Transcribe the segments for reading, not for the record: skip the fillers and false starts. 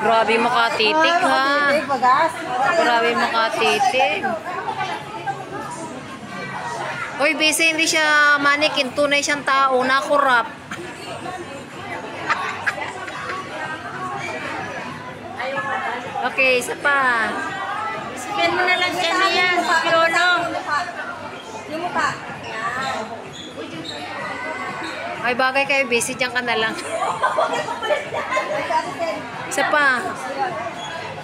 Grabe makatitig ha. Grabe makatitig. Uy, busy, hindi siya manikin. Tunay siyang tao. Nakurap. Okay, isa pa. Isipin mo na lang siya niya. Sa piolo. Yung mukha. Ay, bagay kayo. Busy dyan ka na lang. Isa pa.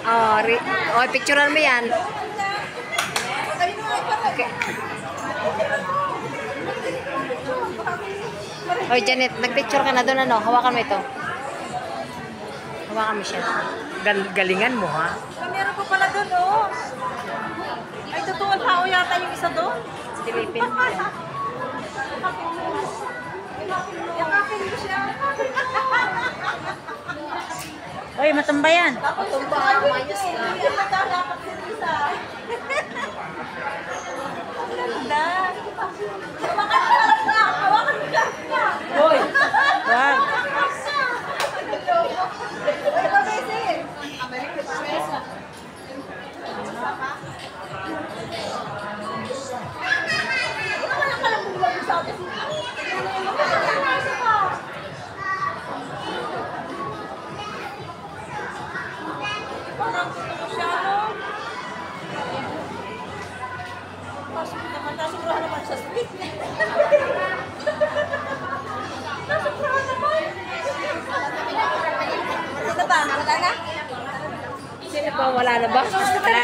Oh, picturean mo yan. Okay. Oy, Janet, nagpicture ka na doon, ano? Hawakan mo ito. Hawakan mo siya. Galingan mo, ha? Meron pa pala doon, oh. Ay, tutuan tao yata yung isa doon. Silipin mo yan. Yakapin mo siya. Oy, matumbayan. Matumba, mayos ka. Dapat si Lisa. Ganda. Hawakan mo na. Hawakan mo na. Hoy! Wag. Ito, Bessie. American Express. Wala ka lang bulag sa atin. Nasubrahan naman sa sweet. Nasubrahan naman. Sino ba? Wala na? Sino pa? Wala na ba? Wala na.